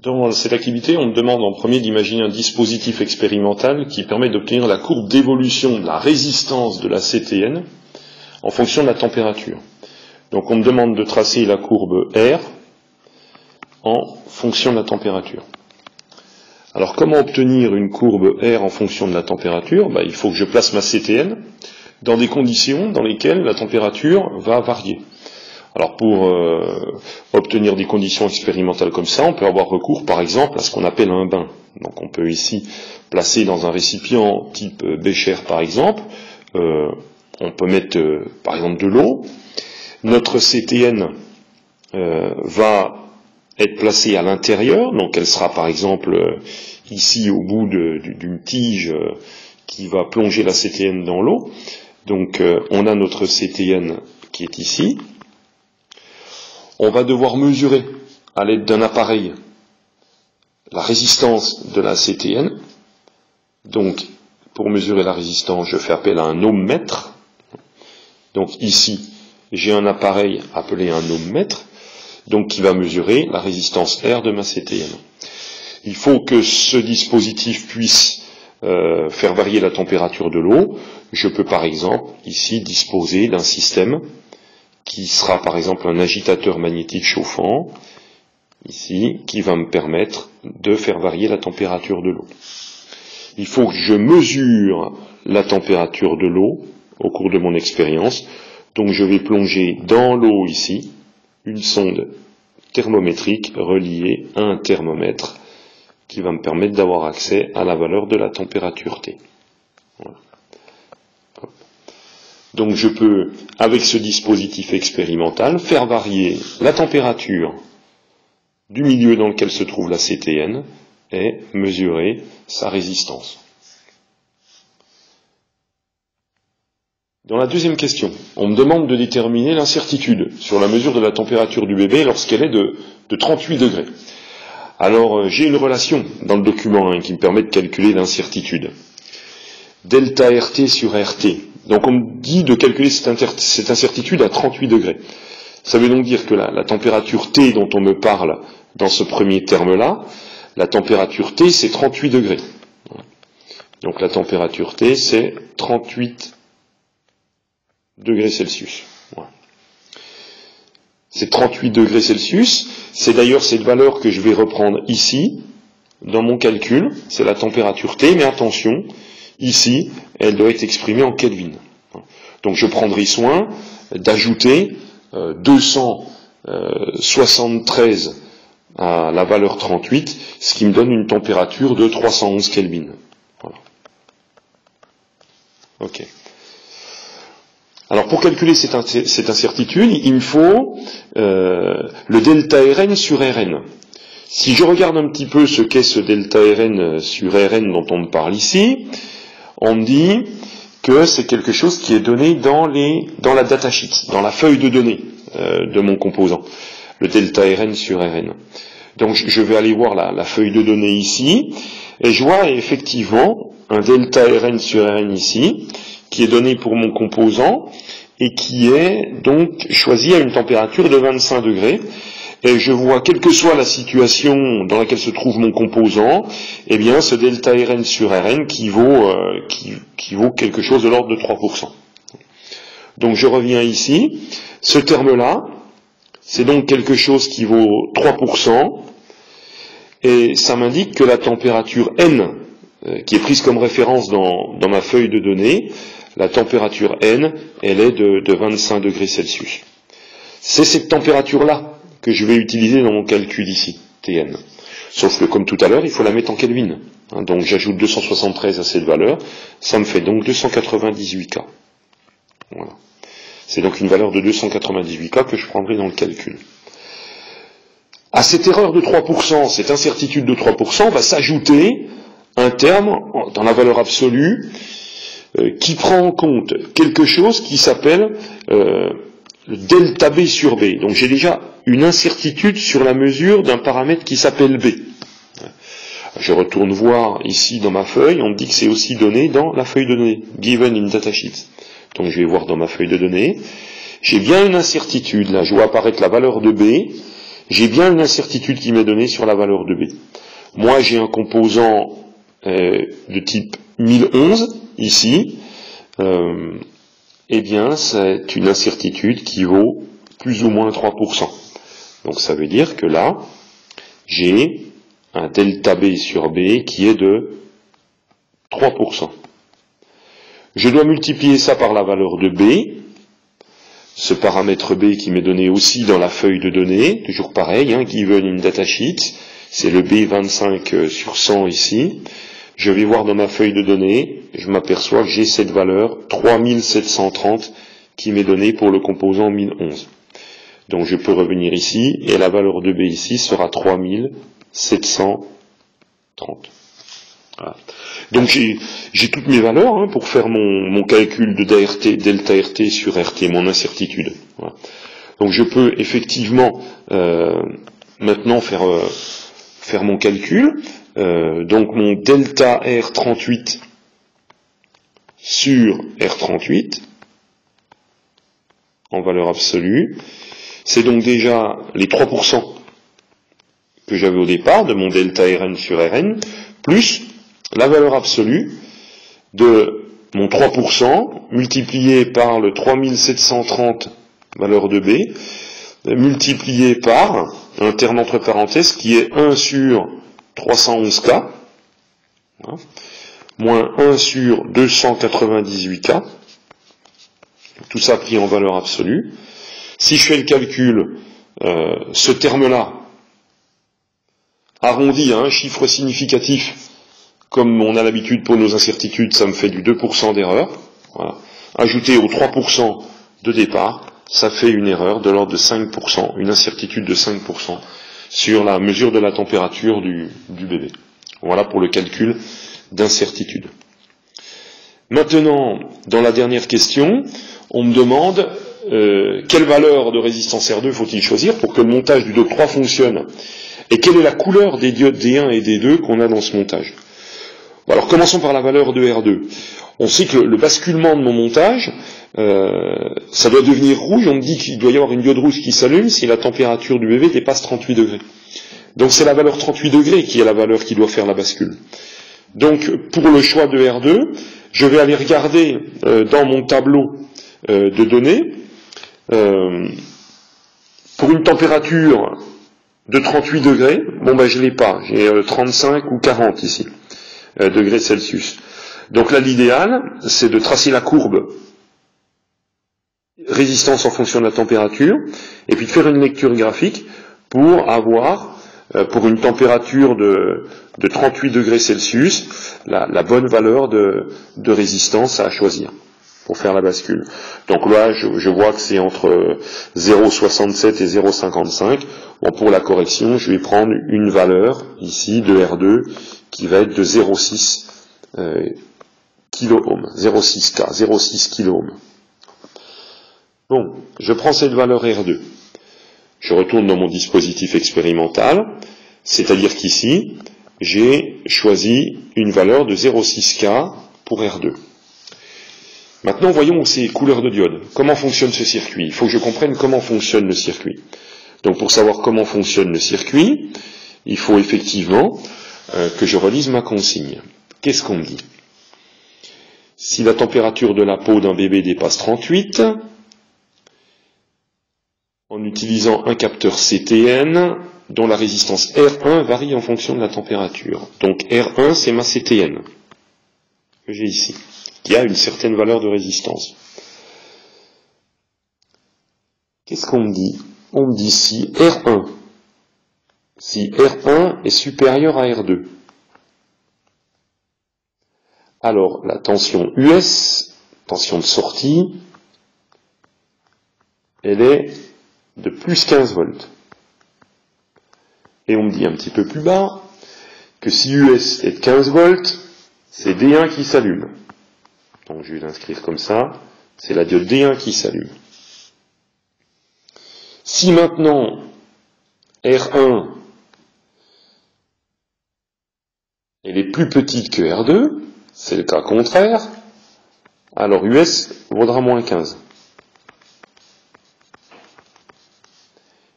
Dans cette activité, on me demande en premier d'imaginer un dispositif expérimental qui permet d'obtenir la courbe d'évolution de la résistance de la CTN en fonction de la température. Donc on me demande de tracer la courbe R en fonction de la température. Alors comment obtenir une courbe R en fonction de la température? Il faut que je place ma CTN dans des conditions dans lesquelles la température va varier. Alors pour obtenir des conditions expérimentales comme ça, on peut avoir recours par exemple à ce qu'on appelle un bain. Donc on peut ici placer dans un récipient type bécher par exemple, on peut mettre par exemple de l'eau. Notre CTN va être placée à l'intérieur, donc elle sera par exemple ici au bout d'une tige qui va plonger la CTN dans l'eau. Donc on a notre CTN qui est ici. On va devoir mesurer à l'aide d'un appareil la résistance de la CTN. Donc pour mesurer la résistance, je fais appel à un ohmmètre. Donc ici, j'ai un appareil appelé un ohmmètre, donc qui va mesurer la résistance R de ma CTN. Il faut que ce dispositif puisse faire varier la température de l'eau. Je peux par exemple ici disposer d'un système qui sera par exemple un agitateur magnétique chauffant, ici, qui va me permettre de faire varier la température de l'eau. Il faut que je mesure la température de l'eau au cours de mon expérience. Donc je vais plonger dans l'eau ici une sonde thermométrique reliée à un thermomètre qui va me permettre d'avoir accès à la valeur de la température T. Voilà. Donc je peux, avec ce dispositif expérimental, faire varier la température du milieu dans lequel se trouve la CTN et mesurer sa résistance. Dans la deuxième question, on me demande de déterminer l'incertitude sur la mesure de la température du bébé lorsqu'elle est de 38 degrés. Alors j'ai une relation dans le document qui me permet de calculer l'incertitude. Delta RT sur RT. Donc on me dit de calculer cette incertitude à 38 degrés. Ça veut donc dire que la température T dont on me parle dans ce premier terme-là, la température T c'est 38 degrés. Donc la température T c'est 38 degrés Celsius. Voilà. C'est 38 degrés Celsius, c'est d'ailleurs cette valeur que je vais reprendre ici, dans mon calcul, c'est la température T, mais attention, ici, elle doit être exprimée en Kelvin. Donc je prendrai soin d'ajouter 273 à la valeur 38, ce qui me donne une température de 311 Kelvin. Voilà. Ok. Alors pour calculer cette incertitude, il me faut le delta Rn sur Rn. Si je regarde un petit peu ce qu'est ce delta Rn sur Rn dont on me parle ici, on me dit que c'est quelque chose qui est donné dans la datasheet, dans la feuille de données de mon composant, le delta Rn sur Rn. Donc je vais aller voir la feuille de données ici, et je vois effectivement un delta Rn sur Rn ici, qui est donné pour mon composant, et qui est donc choisi à une température de 25 degrés. Et je vois, quelle que soit la situation dans laquelle se trouve mon composant, eh bien, ce delta Rn sur Rn qui vaut quelque chose de l'ordre de 3%. Donc je reviens ici. Ce terme-là, c'est donc quelque chose qui vaut 3%, et ça m'indique que la température N, qui est prise comme référence dans ma feuille de données, la température N, elle est de 25 degrés Celsius. C'est cette température-là que je vais utiliser dans mon calcul ici, Tn. Sauf que comme tout à l'heure, il faut la mettre en Kelvin. Donc j'ajoute 273 à cette valeur, ça me fait donc 298 K. Voilà. C'est donc une valeur de 298 K que je prendrai dans le calcul. À cette erreur de 3%, cette incertitude de 3%, va s'ajouter un terme dans la valeur absolue qui prend en compte quelque chose qui s'appelle le delta B sur B. Donc j'ai déjà une incertitude sur la mesure d'un paramètre qui s'appelle B. Je retourne voir ici dans ma feuille, on me dit que c'est aussi donné dans la feuille de données, given in datasheet. Donc je vais voir dans ma feuille de données, j'ai bien une incertitude, là je vois apparaître la valeur de B, j'ai bien une incertitude qui m'est donnée sur la valeur de B. Moi, j'ai un composant de type 1011, ici. Eh bien, c'est une incertitude qui vaut plus ou moins 3%. Donc ça veut dire que là, j'ai un delta B sur B qui est de 3%. Je dois multiplier ça par la valeur de B, ce paramètre B qui m'est donné aussi dans la feuille de données, toujours pareil, given in datasheet, c'est le B25 sur 100 ici. Je vais voir dans ma feuille de données, je m'aperçois que j'ai cette valeur 3730 qui m'est donnée pour le composant 1011. Donc je peux revenir ici, et la valeur de B ici sera 3730. Voilà. Donc j'ai toutes mes valeurs pour faire mon calcul de delta RT sur RT, mon incertitude. Voilà. Donc je peux effectivement maintenant faire mon calcul. Donc mon delta R38 sur R38 en valeur absolue, c'est donc déjà les 3% que j'avais au départ de mon delta Rn sur Rn, plus la valeur absolue de mon 3% multiplié par le 3730 valeur de B, multiplié par un terme entre parenthèses qui est 1 sur 311K, moins 1 sur 298K, tout ça pris en valeur absolue. Si je fais le calcul, ce terme-là, arrondi à un chiffre significatif, comme on a l'habitude pour nos incertitudes, ça me fait du 2% d'erreur. Voilà. Ajouté aux 3% de départ, ça fait une erreur de l'ordre de 5%, une incertitude de 5% sur la mesure de la température du bébé. Voilà pour le calcul d'incertitude. Maintenant, dans la dernière question, on me demande quelle valeur de résistance R2 faut-il choisir pour que le montage du diode 3 fonctionne, et quelle est la couleur des diodes D1 et D2 qu'on a dans ce montage. Alors commençons par la valeur de R2. On sait que le basculement de mon montage, ça doit devenir rouge. On me dit qu'il doit y avoir une diode rouge qui s'allume si la température du bébé dépasse 38 degrés. Donc c'est la valeur 38 degrés qui est la valeur qui doit faire la bascule. Donc pour le choix de R2, je vais aller regarder dans mon tableau de données, pour une température de 38 degrés, je l'ai pas, j'ai 35 ou 40 ici, degrés Celsius. Donc là l'idéal, c'est de tracer la courbe résistance en fonction de la température, et puis de faire une lecture graphique pour avoir, pour une température de 38 degrés Celsius, la bonne valeur de résistance à choisir pour faire la bascule. Donc là, je vois que c'est entre 0,67 et 0,55. Bon, pour la correction, je vais prendre une valeur ici de R2 qui va être de 0,6 kOhm, 0,6K, 0,6 kOhm. Bon, je prends cette valeur R2. Je retourne dans mon dispositif expérimental, c'est-à-dire qu'ici, j'ai choisi une valeur de 0,6K pour R2. Maintenant, voyons ces couleurs de diode. Comment fonctionne ce circuit? Il faut que je comprenne comment fonctionne le circuit. Donc, pour savoir comment fonctionne le circuit, il faut effectivement que je relise ma consigne. Qu'est-ce qu'on me dit? Si la température de la peau d'un bébé dépasse 38, en utilisant un capteur CTN, dont la résistance R1 varie en fonction de la température. Donc R1, c'est ma CTN, que j'ai ici, qui a une certaine valeur de résistance. Qu'est-ce qu'on me dit? On me dit si R1 est supérieur à R2, alors la tension US, tension de sortie, elle est de plus 15 volts. Et on me dit un petit peu plus bas que si US est de 15 volts, c'est D1 qui s'allume. Donc je vais l'inscrire comme ça, c'est la diode D1 qui s'allume. Si maintenant R1 elle est plus petite que R2, c'est le cas contraire, alors US vaudra moins 15.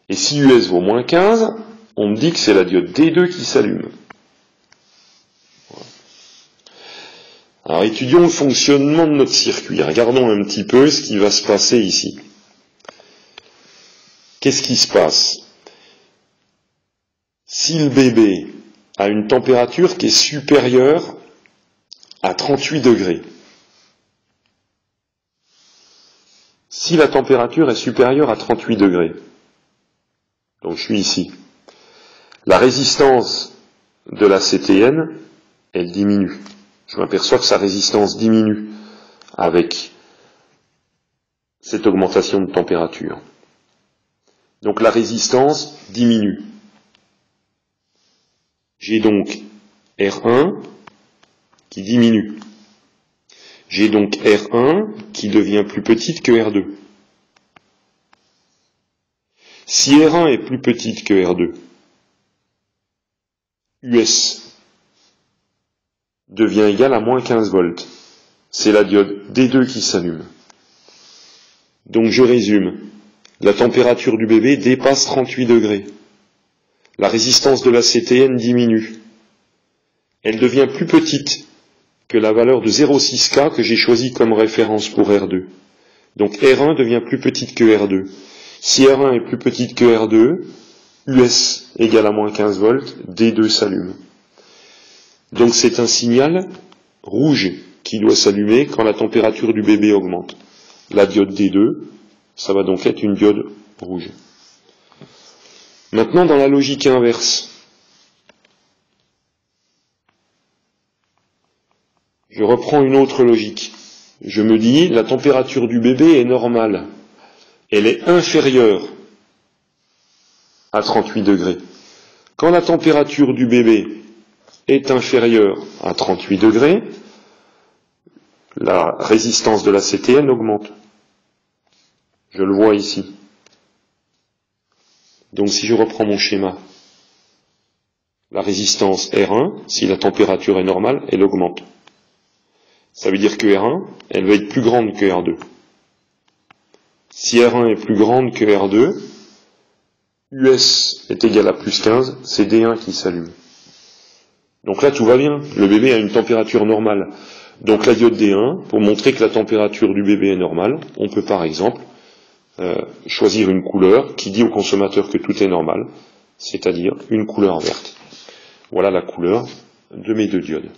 Et si US vaut moins 15, on me dit que c'est la diode D2 qui s'allume. Alors étudions le fonctionnement de notre circuit. Regardons un petit peu ce qui va se passer ici. Qu'est-ce qui se passe? Si le bébé a une température qui est supérieure à 38 degrés, si la température est supérieure à 38 degrés, donc je suis ici, la résistance de la CTN, elle diminue. Je m'aperçois que sa résistance diminue avec cette augmentation de température. Donc la résistance diminue. J'ai donc R1 qui diminue. J'ai donc R1 qui devient plus petite que R2. Si R1 est plus petite que R2, US devient égal à moins 15 volts. C'est la diode D2 qui s'allume. Donc je résume. La température du bébé dépasse 38 degrés. La résistance de la CTN diminue. Elle devient plus petite que la valeur de 0,6K que j'ai choisie comme référence pour R2. Donc R1 devient plus petite que R2. Si R1 est plus petite que R2, US égale à moins 15 volts, D2 s'allume. Donc c'est un signal rouge qui doit s'allumer quand la température du bébé augmente. La diode D2, ça va donc être une diode rouge. Maintenant, dans la logique inverse, je reprends une autre logique. Je me dis, la température du bébé est normale. Elle est inférieure à 38 degrés. Quand la température du bébé est inférieure à 38 degrés, la résistance de la CTN augmente. Je le vois ici. Donc si je reprends mon schéma, la résistance R1, si la température est normale, elle augmente. Ça veut dire que R1, elle va être plus grande que R2. Si R1 est plus grande que R2, US est égal à plus 15, c'est D1 qui s'allume. Donc là tout va bien, le bébé a une température normale. Donc la diode D1, pour montrer que la température du bébé est normale, on peut par exemple choisir une couleur qui dit au consommateur que tout est normal, c'est-à-dire une couleur verte. Voilà la couleur de mes deux diodes.